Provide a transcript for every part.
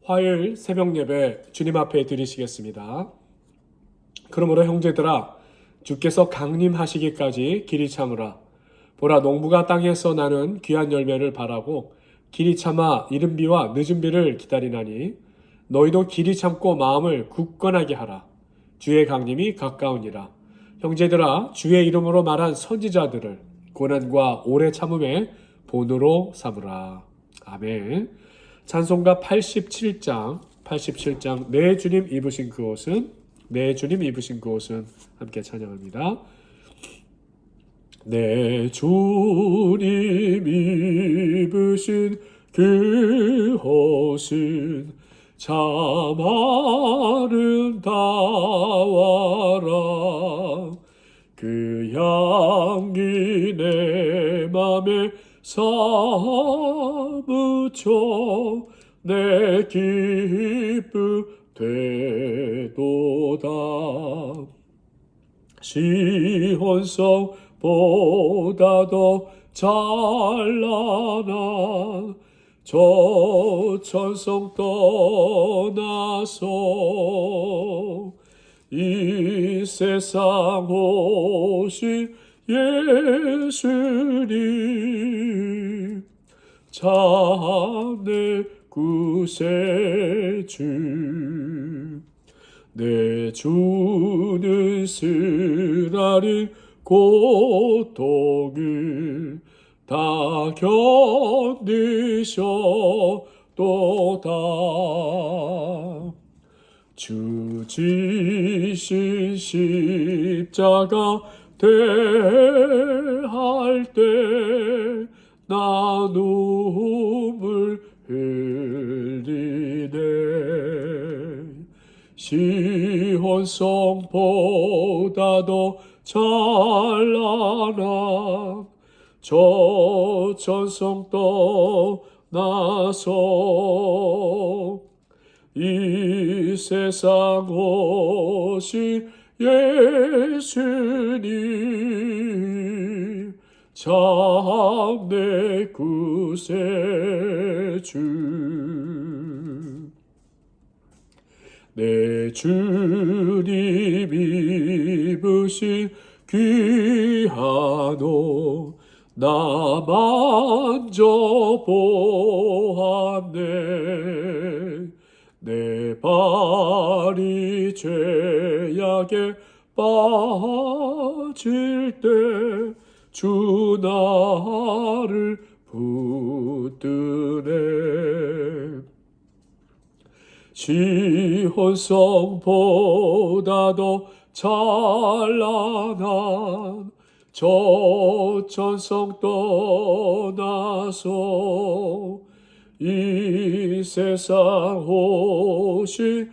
화요일 새벽 예배 주님 앞에 드리시겠습니다. 그러므로 형제들아, 주께서 강림하시기까지 길이 참으라. 보라, 농부가 땅에서 나는 귀한 열매를 바라고 길이 참아 이른 비와 늦은 비를 기다리나니 너희도 길이 참고 마음을 굳건하게 하라. 주의 강림이 가까우니라. 형제들아, 주의 이름으로 말한 선지자들을 고난과 오래 참음의 본으로 삼으라. 아멘. 찬송가 87장 내 주님 입으신 그 옷은, 내 주님 입으신 그 옷은 함께 찬양합니다. 내 주님 입으신 그 옷은 참 아름다워라. 그 향기 내 맘에 사무쳐 내 기쁨 되도다. 시온성보다 더 찬란한 저 천성 떠나서 이 세상 오신 예수님 참 내 구세주. 내 주는 쓰라린 고통을 다 견디셨도다. 주 지신 십자가 대할 때 나 눈물 흘리네. 시온성보다 더 찬란한 저 천성 떠나서 이 세상 오신 예수님 참 내 구세주. 내 주님 입으신 귀한 옷 나 만져보았네. 내 발이 죄악에 빠질 때 주 나를 붙드네. 시온성보다 더 찬란한 저 천성 떠나서 이 세상 오신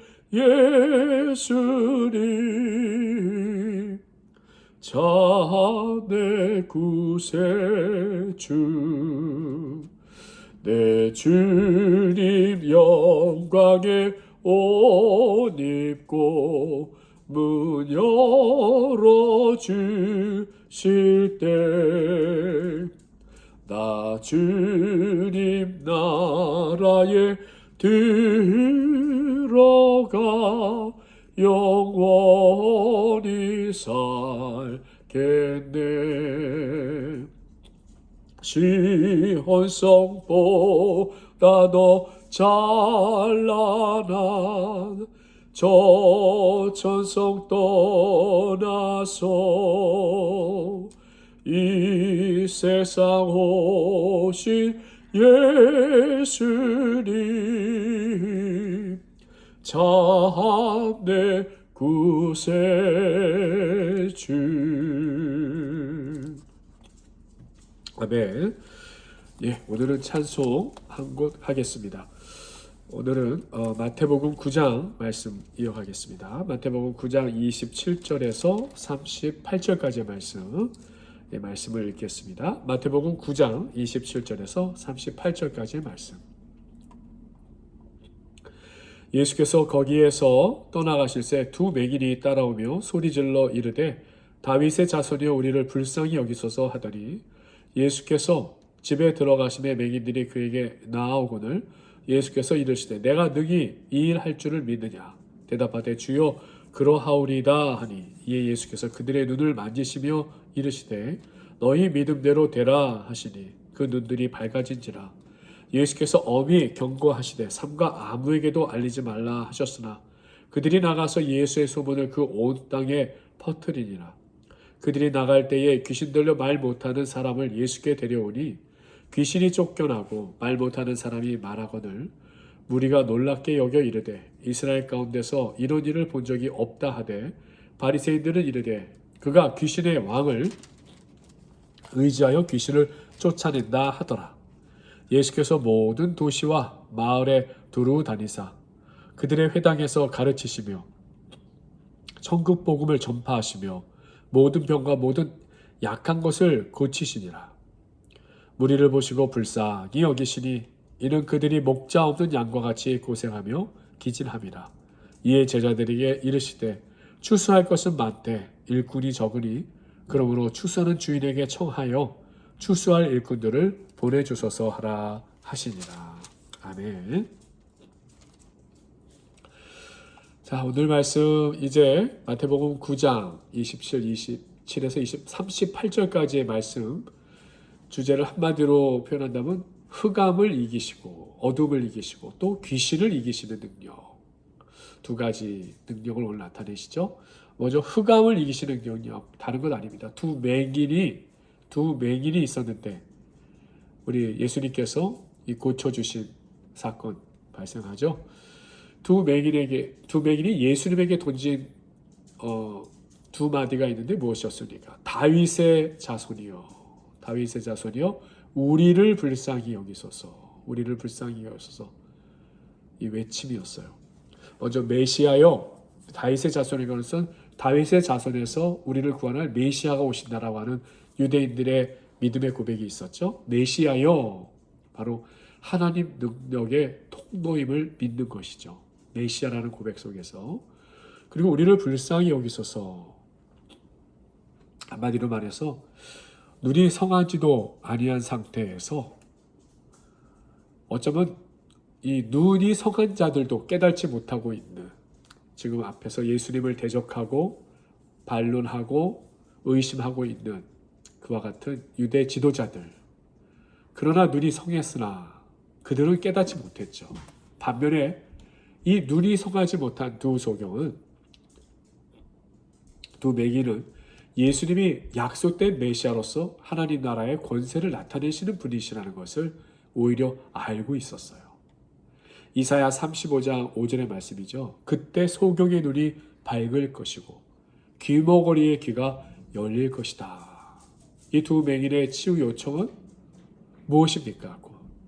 예수님 참 내 구세주. 내 주님 영광의 옷 입고 문 열어주실 때 나 주님 나라에 들어가 영원히 살겠네. 시온성보다 더 찬란한 저 천성 떠나서 이 세상 오신 예수님 참 내 구세주. 아멘. 예, 오늘은 찬송 한 곡 하겠습니다. 오늘은 마태복음 9장 말씀 이어가겠습니다. 마태복음 9장 27절에서 38절까지의 말씀, 말씀을 읽겠습니다. 마태복음 9장 27절에서 38절까지의 말씀. 예수께서 거기에서 떠나가실새 두 맹인이 따라오며 소리질러 이르되 다윗의 자손이여 우리를 불쌍히 여기소서 하더니 예수께서 집에 들어가심에 맹인들이 그에게 나아오거늘 예수께서 이르시되 내가 능히 이 일 할 줄을 믿느냐. 대답하되 주여 그러하오리다 하니 이에 예수께서 그들의 눈을 만지시며 이르시되 너희 믿음대로 되라 하시니 그 눈들이 밝아진지라. 예수께서 엄히 경고하시되 삼가 아무에게도 알리지 말라 하셨으나 그들이 나가서 예수의 소문을 그 온 땅에 퍼뜨리니라. 그들이 나갈 때에 귀신 들려 말 못하는 사람을 예수께 데려오니 귀신이 쫓겨나고 말 못하는 사람이 말하거늘 무리가 놀랍게 여겨 이르되 이스라엘 가운데서 이런 일을 본 적이 없다 하되 바리새인들은 이르되 그가 귀신의 왕을 의지하여 귀신을 쫓아낸다 하더라. 예수께서 모든 도시와 마을에 두루 다니사 그들의 회당에서 가르치시며 천국 복음을 전파하시며 모든 병과 모든 약한 것을 고치시니라. 무리를 보시고 불쌍히 여기시니 이는 그들이 목자 없는 양과 같이 고생하며 기진함이라. 이에 제자들에게 이르시되 추수할 것은 많되 일꾼이 적으니 그러므로 추수하는 주인에게 청하여 추수할 일꾼들을 보내주소서 하라 하시니라. 아멘. 자, 오늘 말씀 이제 마태복음 9장 27에서 38절까지의 말씀 주제를 한마디로 표현한다면 흑암을 이기시고 어둠을 이기시고 또 귀신을 이기시는 능력, 두 가지 능력을 오늘 나타내시죠. 먼저 흑암을 이기시는 능력, 다른 건 아닙니다. 두 맹인이 있었는데 우리 예수님께서 이 고쳐주신 사건 발생하죠. 두 맹인이 예수님에게 던진 두 마디가 있는데 무엇이었습니까? 다윗의 자손이여 우리를 불쌍히 여기소서. 이 외침이었어요. 먼저 메시아여, 다윗의 자손인 것은 다윗의 자손에서 우리를 구원할 메시아가 오신다라고 하는 유대인들의 믿음의 고백이 있었죠. 메시아여, 바로 하나님 능력의 통로임을 믿는 것이죠. 메시아라는 고백 속에서. 그리고 우리를 불쌍히 여기소서. 한마디로 말해서 눈이 성하지도 아니한 상태에서 어쩌면 이 눈이 성한 자들도 깨닫지 못하고 있는, 지금 앞에서 예수님을 대적하고 반론하고 의심하고 있는 그와 같은 유대 지도자들, 그러나 눈이 성했으나 그들은 깨닫지 못했죠. 반면에 이 눈이 성하지 못한 두 맹인은 예수님이 약속된 메시아로서 하나님 나라의 권세를 나타내시는 분이시라는 것을 오히려 알고 있었어요. 이사야 35장 5절의 말씀이죠. 그때 소경의 눈이 밝을 것이고 귀머거리의 귀가 열릴 것이다. 이 두 맹인의 치유 요청은 무엇입니까?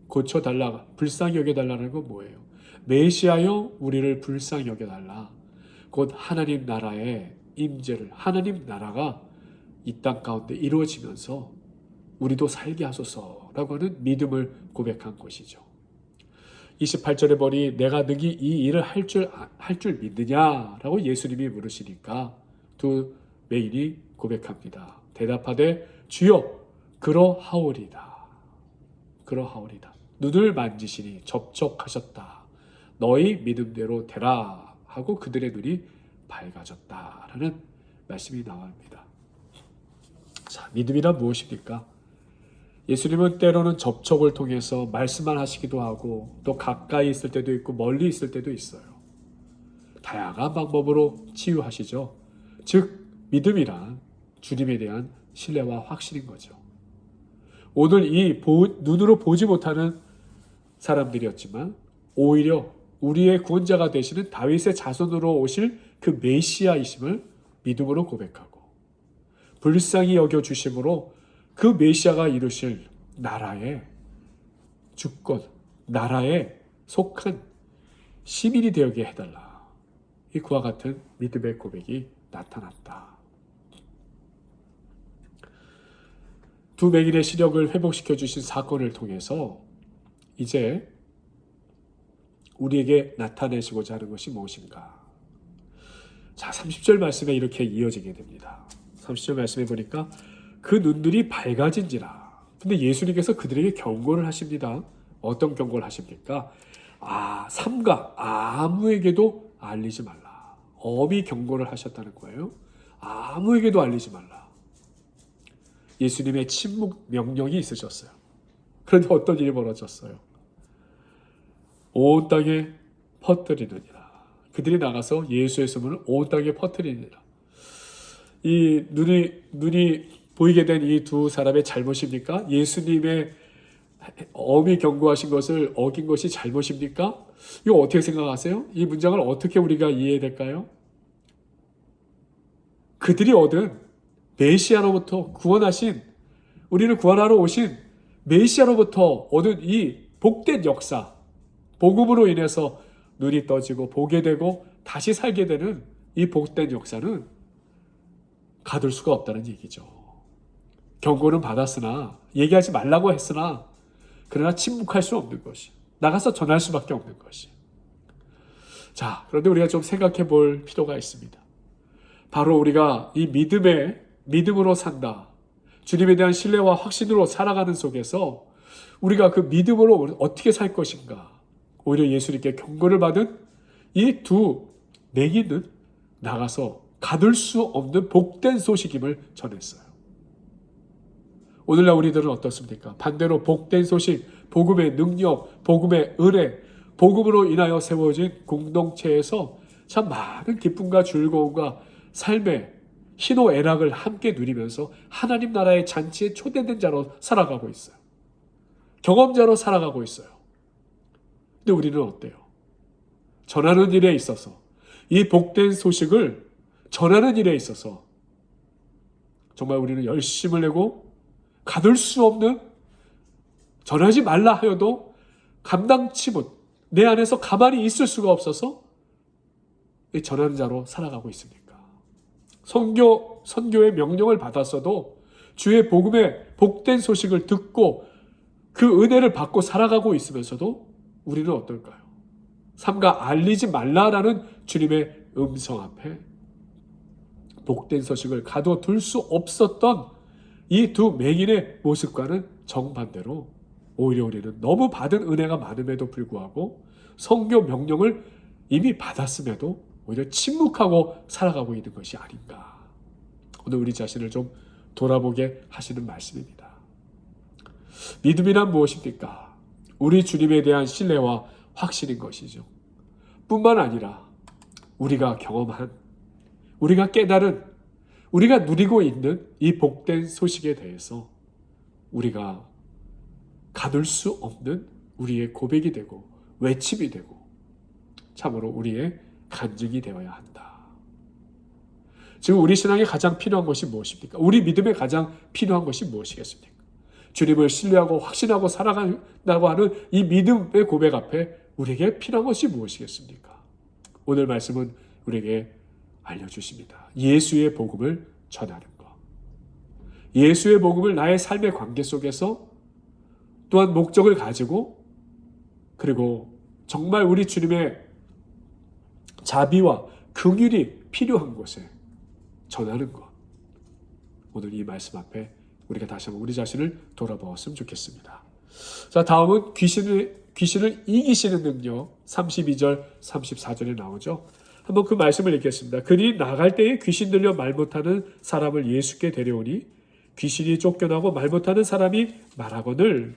고쳐달라, 불쌍히 여겨달라는 건 뭐예요? 메시아여 우리를 불쌍히 여겨달라. 곧 하나님 나라의 임재를, 하나님 나라가 이 땅 가운데 이루어지면서 우리도 살게 하소서라고 하는 믿음을 고백한 것이죠. 28절에 보니 내가 능히 이 일을 할 줄 믿느냐라고 예수님이 물으시니까 두 맹인이 고백합니다. 대답하되 주여 그러하오리다. 눈을 만지시니 접촉하셨다. 너희 믿음대로 되라 하고 그들의 눈이 밝아졌다라는 말씀이 나옵니다. 자, 믿음이란 무엇입니까? 예수님은 때로는 접촉을 통해서 말씀만 하시기도 하고 또 가까이 있을 때도 있고 멀리 있을 때도 있어요. 다양한 방법으로 치유하시죠. 즉 믿음이란 주님에 대한 신뢰와 확신인 거죠. 오늘 이 눈으로 보지 못하는 사람들이었지만 오히려 우리의 구원자가 되시는 다윗의 자손으로 오실 그 메시아이심을 믿음으로 고백하고 불쌍히 여겨주심으로 그 메시아가 이루실 나라의 주권, 나라에 속한 시민이 되게 해달라. 이 그와 같은 믿음의 고백이 나타났다. 두 맹인의 시력을 회복시켜 주신 사건을 통해서 이제 우리에게 나타내시고자 하는 것이 무엇인가? 자, 30절 말씀에 이렇게 이어지게 됩니다. 30절 말씀에 보니까 그 눈들이 밝아진지라. 근데 예수님께서 그들에게 경고를 하십니다. 어떤 경고를 하십니까? 삼가 아무에게도 알리지 말라. 엄히 경고를 하셨다는 거예요. 아무에게도 알리지 말라. 예수님의 침묵 명령이 있으셨어요. 그런데 어떤 일이 벌어졌어요? 온 땅에 퍼뜨리느니라. 그들이 나가서 예수의 소문을 온 땅에 퍼뜨리느니라. 이 눈이 보이게 된 이 두 사람의 잘못입니까? 예수님의 엄히 경고하신 것을 어긴 것이 잘못입니까? 이거 어떻게 생각하세요? 이 문장을 어떻게 우리가 이해해야 될까요? 그들이 얻은 메시아로부터 구원하신, 우리를 구원하러 오신 메시아로부터 얻은 이 복된 역사, 복음으로 인해서 눈이 떠지고 보게 되고 다시 살게 되는 이 복된 역사는 가둘 수가 없다는 얘기죠. 경고는 받았으나, 얘기하지 말라고 했으나, 그러나 침묵할 수 없는 것이, 나가서 전할 수밖에 없는 것이. 자, 그런데 우리가 좀 생각해 볼 필요가 있습니다. 바로 우리가 이 믿음으로 산다, 주님에 대한 신뢰와 확신으로 살아가는 속에서 우리가 그 믿음으로 어떻게 살 것인가, 오히려 예수님께 경고를 받은 이 두 맹인은 나가서 가둘 수 없는 복된 소식임을 전했어요. 오늘날 우리들은 어떻습니까? 반대로 복된 소식, 복음의 능력, 복음의 은혜, 복음으로 인하여 세워진 공동체에서 참 많은 기쁨과 즐거움과 삶의 희노애락을 함께 누리면서 하나님 나라의 잔치에 초대된 자로 살아가고 있어요. 경험자로 살아가고 있어요. 근데 우리는 어때요? 전하는 일에 있어서, 이 복된 소식을 전하는 일에 있어서 정말 우리는 열심을 내고 가둘 수 없는, 전하지 말라 하여도 감당치 못, 내 안에서 가만히 있을 수가 없어서 이 전하는 자로 살아가고 있습니까? 선교의 명령을 받았어도 주의 복음의 복된 소식을 듣고 그 은혜를 받고 살아가고 있으면서도 우리는 어떨까요? 삼가 알리지 말라라는 주님의 음성 앞에 복된 소식을 가둬둘 수 없었던 이 두 맹인의 모습과는 정반대로 오히려 우리는 너무 받은 은혜가 많음에도 불구하고 선교 명령을 이미 받았음에도 오히려 침묵하고 살아가고 있는 것이 아닌가. 오늘 우리 자신을 좀 돌아보게 하시는 말씀입니다. 믿음이란 무엇입니까? 우리 주님에 대한 신뢰와 확신인 것이죠. 뿐만 아니라 우리가 경험한, 우리가 깨달은, 우리가 누리고 있는 이 복된 소식에 대해서 우리가 가둘 수 없는 우리의 고백이 되고 외침이 되고 참으로 우리의 간증이 되어야 한다. 지금 우리 신앙에 가장 필요한 것이 무엇입니까? 우리 믿음에 가장 필요한 것이 무엇이겠습니까? 주님을 신뢰하고 확신하고 살아간다고 하는 이 믿음의 고백 앞에 우리에게 필요한 것이 무엇이겠습니까? 오늘 말씀은 우리에게 알려주십니다. 예수의 복음을 전하는 것. 예수의 복음을 나의 삶의 관계 속에서 또한 목적을 가지고, 그리고 정말 우리 주님의 자비와 긍휼이 필요한 곳에 전하는 것. 오늘 이 말씀 앞에 우리가 다시 한번 우리 자신을 돌아보았으면 좋겠습니다. 자, 다음은 귀신을 이기시는 능력, 32절, 34절에 나오죠. 한번 그 말씀을 읽겠습니다. 그들이 나갈 때에 귀신 들려 말 못하는 사람을 예수께 데려오니 귀신이 쫓겨나고 말 못하는 사람이 말하거늘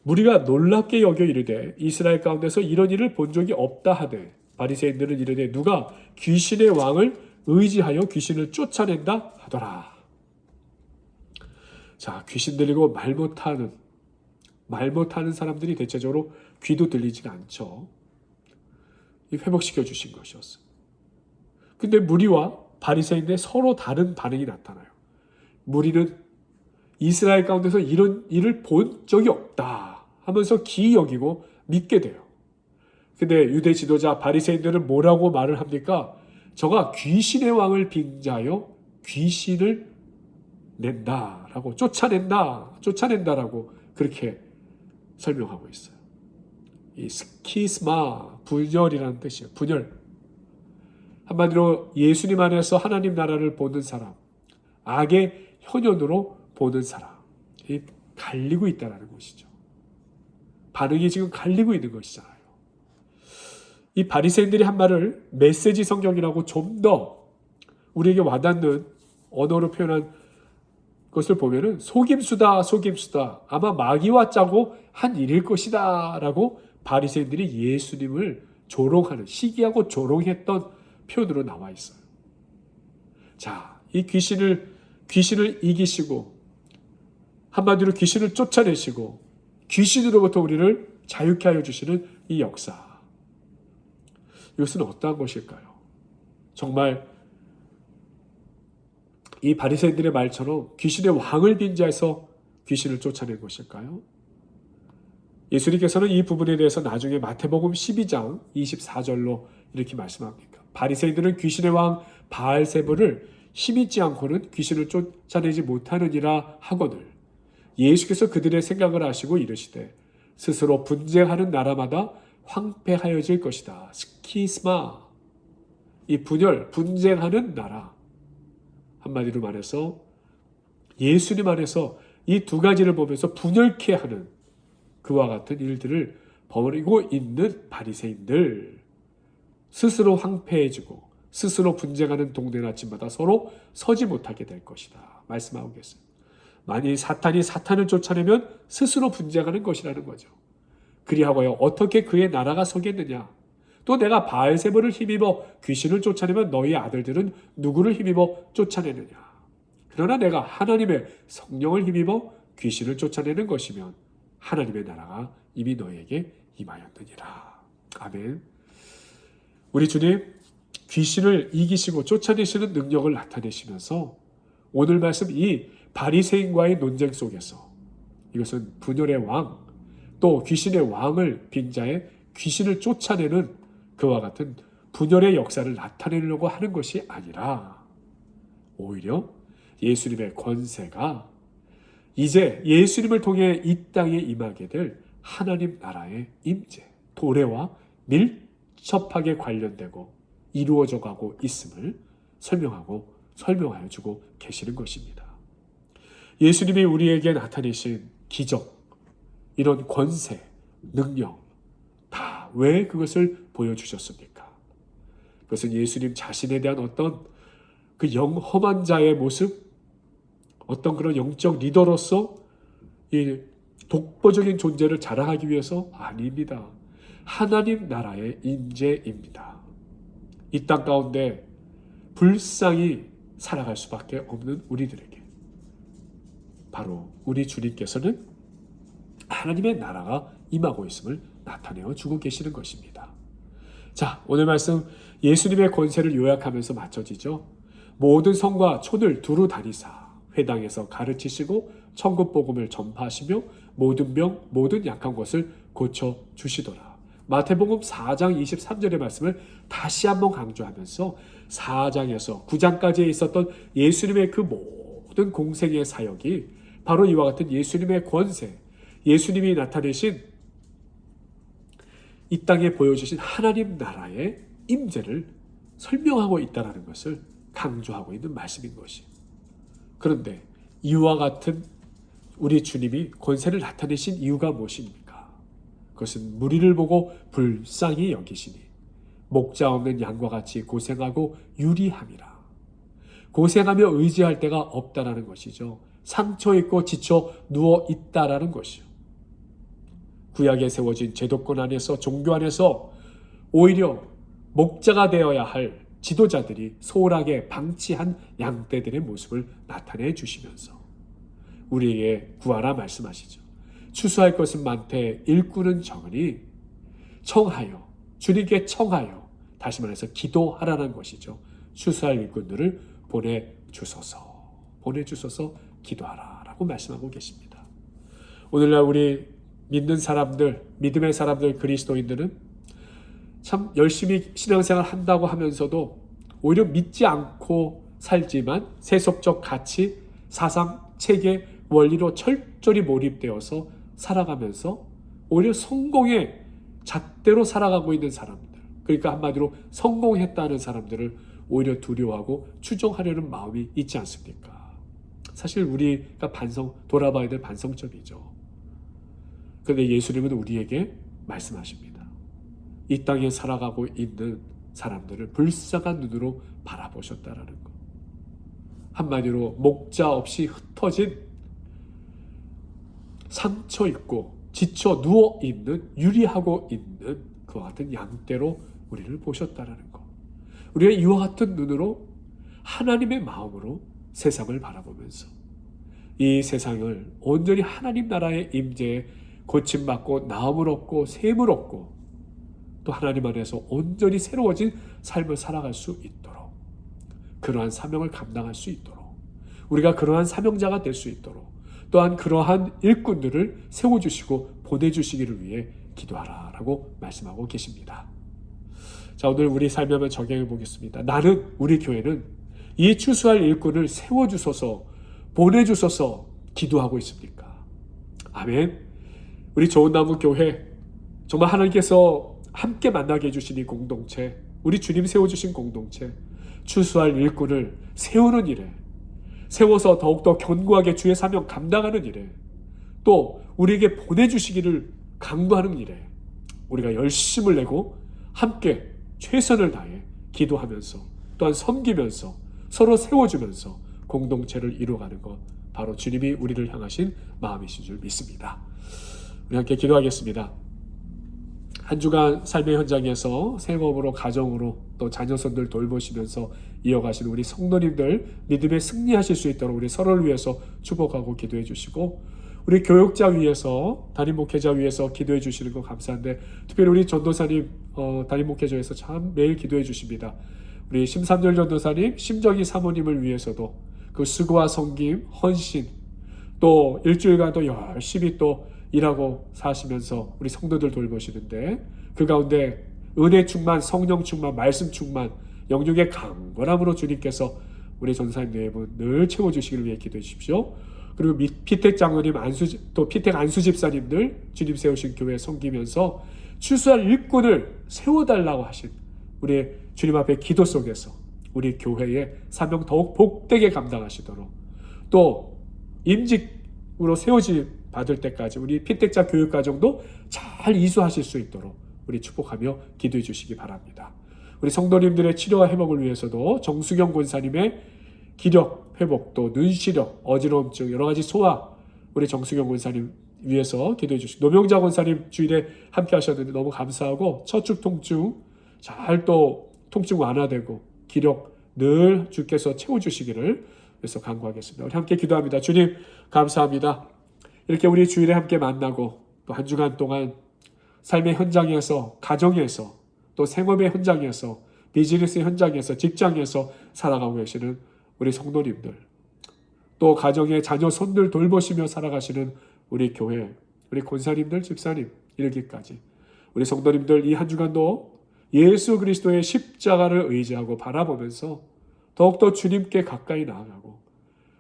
무리가 놀랍게 여겨 이르되 이스라엘 가운데서 이런 일을 본 적이 없다 하되 바리새인들은 이르되 누가 귀신의 왕을 의지하여 귀신을 쫓아낸다 하더라. 자, 귀신 들리고 말 못하는 사람들이 대체적으로 귀도 들리지가 않죠. 회복시켜 주신 것이었어요. 근데 무리와 바리새인의 서로 다른 반응이 나타나요. 무리는 이스라엘 가운데서 이런 일을 본 적이 없다 하면서 기이 여기고 믿게 돼요. 근데 유대 지도자 바리새인들은 뭐라고 말을 합니까? 저가 귀신의 왕을 빙자하여 귀신을 낸다라고, 쫓아낸다라고 그렇게 설명하고 있어요. 이 스키스마, 분열이라는 뜻이에요. 분열. 한마디로 예수님 안에서 하나님 나라를 보는 사람, 악의 현현으로 보는 사람이 갈리고 있다는 것이죠. 반응이 지금 갈리고 있는 것이잖아요. 이 바리새인들이 한 말을 메시지 성경이라고 좀 더 우리에게 와닿는 언어로 표현한 것을 보면은 속임수다, 속임수다. 아마 마귀와 짜고 한 일일 것이다 라고 바리새인들이 예수님을 조롱하는, 시기하고 조롱했던 표현으로 나와 있어요. 자, 이 귀신을 이기시고 한마디로 귀신을 쫓아내시고 귀신으로부터 우리를 자유케 하여 주시는 이 역사. 이것은 어떠한 것일까요? 정말 이 바리새인들의 말처럼 귀신의 왕을 빙자해서 귀신을 쫓아낸 것일까요? 예수님께서는 이 부분에 대해서 나중에 마태복음 12장 24절로 이렇게 말씀합니다. 바리새인들은 귀신의 왕 바알세불을 힘있지 않고는 귀신을 쫓아내지 못하느니라 하거늘 예수께서 그들의 생각을 아시고 이르시되 스스로 분쟁하는 나라마다 황폐하여질 것이다. 스키스마, 이 분열, 분쟁하는 나라. 한마디로 말해서 예수님 안에서 이 두 가지를 보면서 분열케 하는 그와 같은 일들을 벌이고 있는 바리새인들, 스스로 황폐해지고 스스로 분쟁하는 동네 아침마다 서로 서지 못하게 될 것이다 말씀하고 계세요. 만일 사탄이 사탄을 쫓아내면 스스로 분쟁하는 것이라는 거죠. 그리하고요 어떻게 그의 나라가 서겠느냐. 또 내가 바알세불을 힘입어 귀신을 쫓아내면 너희 아들들은 누구를 힘입어 쫓아내느냐. 그러나 내가 하나님의 성령을 힘입어 귀신을 쫓아내는 것이면 하나님의 나라가 이미 너에게 임하였느니라. 아멘. 우리 주님 귀신을 이기시고 쫓아내시는 능력을 나타내시면서 오늘 말씀 이 바리새인과의 논쟁 속에서 이것은 분열의 왕, 또 귀신의 왕을 빙자해 귀신을 쫓아내는 그와 같은 분열의 역사를 나타내려고 하는 것이 아니라 오히려 예수님의 권세가 이제 예수님을 통해 이 땅에 임하게 될 하나님 나라의 임재, 도래와 밀접하게 관련되고 이루어져 가고 있음을 설명하여 주고 계시는 것입니다. 예수님이 우리에게 나타내신 기적, 이런 권세, 능력 다 왜 그것을 보여주셨습니까? 그것은 예수님 자신에 대한 어떤 그 영험한 자의 모습, 어떤 그런 영적 리더로서 이 독보적인 존재를 자랑하기 위해서 아닙니다. 하나님 나라의 임재입니다. 이 땅 가운데 불쌍히 살아갈 수밖에 없는 우리들에게 바로 우리 주님께서는 하나님의 나라가 임하고 있음을 나타내어 주고 계시는 것입니다. 자, 오늘 말씀 예수님의 권세를 요약하면서 마쳐지죠. 모든 성과 촌을 두루 다니사 회당에서 가르치시고 천국 복음을 전파하시며 모든 병 모든 약한 것을 고쳐 주시더라. 마태복음 4장 23절의 말씀을 다시 한번 강조하면서 4장에서 9장까지 있었던 예수님의 그 모든 공생의 사역이 바로 이와 같은 예수님의 권세, 예수님이 나타내신 이 땅에 보여주신 하나님 나라의 임재를 설명하고 있다는 것을 강조하고 있는 말씀인 것이에요. 그런데 이와 같은 우리 주님이 권세를 나타내신 이유가 무엇입니까? 그것은 무리를 보고 불쌍히 여기시니 목자 없는 양과 같이 고생하고 유리함이라. 고생하며 의지할 데가 없다라는 것이죠. 상처 입고 지쳐 누워 있다라는 것이요. 구약에 세워진 제도권 안에서 종교 안에서 오히려 목자가 되어야 할 지도자들이 소홀하게 방치한 양떼들의 모습을 나타내 주시면서 우리에게 구하라 말씀하시죠. 추수할 것은 많되 일꾼은 적으니 청하여, 주님께 청하여, 다시 말해서 기도하라는 것이죠. 추수할 일꾼들을 보내주소서 기도하라라고 말씀하고 계십니다. 오늘날 우리 믿는 사람들, 믿음의 사람들, 그리스도인들은 참 열심히 신앙생활 한다고 하면서도 오히려 믿지 않고 살지만 세속적 가치, 사상, 체계, 원리로 철저히 몰입되어서 살아가면서 오히려 성공의 잣대로 살아가고 있는 사람들, 그러니까 한마디로 성공했다는 사람들을 오히려 두려워하고 추종하려는 마음이 있지 않습니까? 사실 우리가 돌아봐야 될 반성점이죠. 그런데 예수님은 우리에게 말씀하십니다. 이 땅에 살아가고 있는 사람들을 불쌍한 눈으로 바라보셨다라는 것. 한마디로 목자 없이 흩어진 상처 있고 지쳐 누워 있는 유리하고 있는 그와 같은 양떼로 우리를 보셨다라는 것. 우리가 이와 같은 눈으로 하나님의 마음으로 세상을 바라보면서 이 세상을 온전히 하나님 나라의 임재에 고침받고 나음을 얻고 샘을 얻고 또 하나님 안에서 온전히 새로워진 삶을 살아갈 수 있도록, 그러한 사명을 감당할 수 있도록, 우리가 그러한 사명자가 될 수 있도록, 또한 그러한 일꾼들을 세워주시고 보내주시기를 위해 기도하라라고 말씀하고 계십니다. 자, 오늘 우리 삶에 한번 적용해 보겠습니다. 나는, 우리 교회는 이 추수할 일꾼을 세워주소서, 보내주소서 기도하고 있습니까? 아멘. 우리 좋은 나무 교회, 정말 하나님께서 함께 만나게 해주신 이 공동체, 우리 주님 세워주신 공동체, 추수할 일꾼을 세우는 일에, 세워서 더욱더 견고하게 주의 사명 감당하는 일에, 또 우리에게 보내주시기를 강구하는 일에 우리가 열심을 내고 함께 최선을 다해 기도하면서 또한 섬기면서 서로 세워주면서 공동체를 이루어가는 것, 바로 주님이 우리를 향하신 마음이신 줄 믿습니다. 우리 함께 기도하겠습니다. 한 주간 삶의 현장에서 생업으로, 가정으로, 또 자녀손들 돌보시면서 이어가신 우리 성도님들 믿음에 승리하실 수 있도록 우리 서로를 위해서 축복하고 기도해 주시고, 우리 교육자 위해서, 담임 목회자 위해서 기도해 주시는 거 감사한데, 특별히 우리 전도사님 담임 목회자에서 참 매일 기도해 주십니다. 우리 심삼열 전도사님, 심정희 사모님을 위해서도 그 수고와 섬김, 헌신, 또 일주일간 또 열심히 또 일하고 사시면서 우리 성도들 돌보시는데, 그 가운데 은혜 충만, 성령 충만, 말씀 충만, 영육의 강건함으로 주님께서 우리 전사님 네 분 늘 채워주시기를 위해 기도해 주십시오. 그리고 피택 장로님, 또 피택 안수 집사님들 주님 세우신 교회 섬기면서 추수할 일꾼을 세워달라고 하신 우리 주님 앞에 기도 속에서 우리 교회의 사명 더욱 복되게 감당하시도록, 또 임직으로 세워지 받을 때까지 우리 피택자 교육과정도 잘 이수하실 수 있도록 우리 축복하며 기도해 주시기 바랍니다. 우리 성도님들의 치료와 회복을 위해서도 정수경 권사님의 기력 회복, 또 눈시력, 어지러움증, 여러 가지 소화, 우리 정수경 권사님 위해서 기도해 주시고, 노명자 권사님 주일에 함께 하셨는데 너무 감사하고, 척추 통증 잘 또 통증 완화되고 기력 늘 주께서 채워주시기를 위해서 간구하겠습니다. 우리 함께 기도합니다. 주님 감사합니다. 이렇게 우리 주일에 함께 만나고 또 한 주간 동안 삶의 현장에서, 가정에서, 또 생업의 현장에서, 비즈니스 현장에서, 직장에서 살아가고 계시는 우리 성도님들, 또 가정의 자녀 손들 돌보시며 살아가시는 우리 교회, 우리 권사님들, 집사님 이르기까지 우리 성도님들 이 한 주간도 예수 그리스도의 십자가를 의지하고 바라보면서 더욱더 주님께 가까이 나아가고,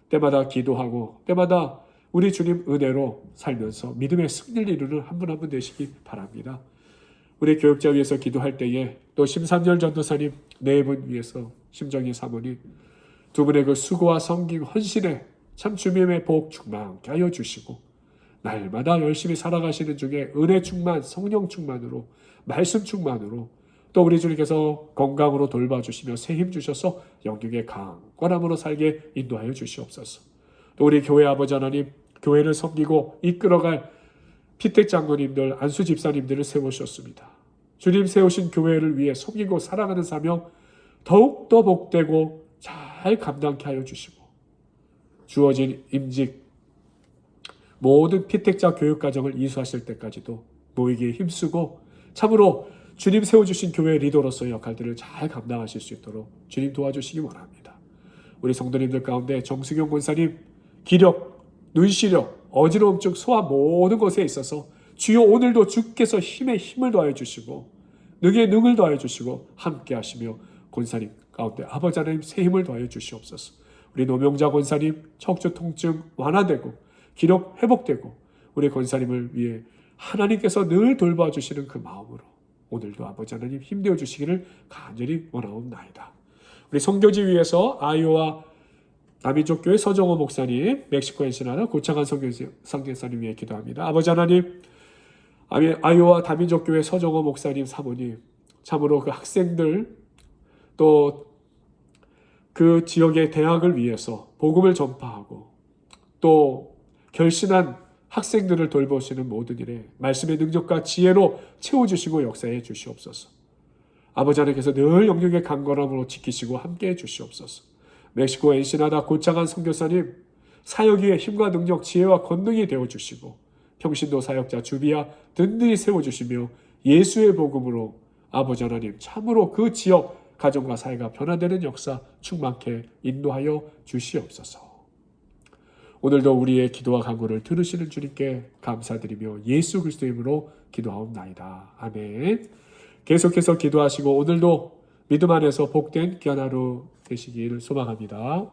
때마다 기도하고 때마다 우리 주님 은혜로 살면서 믿음의 승리를 이루는 한 분 한 분 되시기 바랍니다. 우리 교육자 위해서 기도할 때에 또 심삼열 전도사님 네 분 위해서 심정희 사모님 두 분의 그 수고와 섬김, 헌신에 참 주님의 복 충만케 하여 주시고, 날마다 열심히 살아가시는 중에 은혜 충만, 성령 충만으로, 말씀 충만으로, 또 우리 주님께서 건강으로 돌봐주시며 새 힘 주셔서 영육의 강건함으로 살게 인도하여 주시옵소서. 또 우리 교회 아버지 하나님, 교회를 섬기고 이끌어갈 피택 장로님들, 안수 집사님들을 세우셨습니다. 주님 세우신 교회를 위해 섬기고 살아가는 사명 더욱더 복되고 잘 감당케 하여 주시고, 주어진 임직 모든 피택자 교육과정을 이수하실 때까지도 모이기에 힘쓰고 참으로 주님 세워주신 교회 리더로서의 역할들을 잘 감당하실 수 있도록 주님 도와주시기 원합니다. 우리 성도님들 가운데 정수경 권사님 기력, 눈시력, 어지러움증, 소화 모든 것에 있어서 주여 오늘도 주께서 힘에 힘을 더하여 주시고 능에 능을 더하여 주시고 함께 하시며 권사님 가운데 아버지 하나님 새 힘을 더하여 주시옵소서. 우리 노명자 권사님 척추 통증 완화되고 기력 회복되고 우리 권사님을 위해 하나님께서 늘 돌봐주시는 그 마음으로 오늘도 아버지 하나님 힘내어 주시기를 간절히 원하옵나이다. 우리 선교지 위에서 아이오와 남인족교회 서정호 목사님, 멕시코 엔시나라 고창한 선교사님 위해 기도합니다. 아버지 하나님, 아이오와 다민족교회 서정호 목사님 사모님, 참으로 그 학생들 또 그 지역의 대학을 위해서 복음을 전파하고 또 결신한 학생들을 돌보시는 모든 일에 말씀의 능력과 지혜로 채워주시고 역사해 주시옵소서. 아버지 하나님께서 늘 영역의 강건함으로 지키시고 함께해 주시옵소서. 멕시코 엔시나다 고창한 선교사님 사역 위에 힘과 능력, 지혜와 권능이 되어주시고 평신도 사역자 주비야 든든히 세워주시며 예수의 복음으로 아버지 하나님 참으로 그 지역 가정과 사회가 변화되는 역사 충만케 인도하여 주시옵소서. 오늘도 우리의 기도와 간구를 들으시는 주님께 감사드리며 예수 그리스도의 이름으로 기도하옵나이다. 아멘. 계속해서 기도하시고 오늘도 믿음 안에서 복된 귀한 하루 되시기를 소망합니다.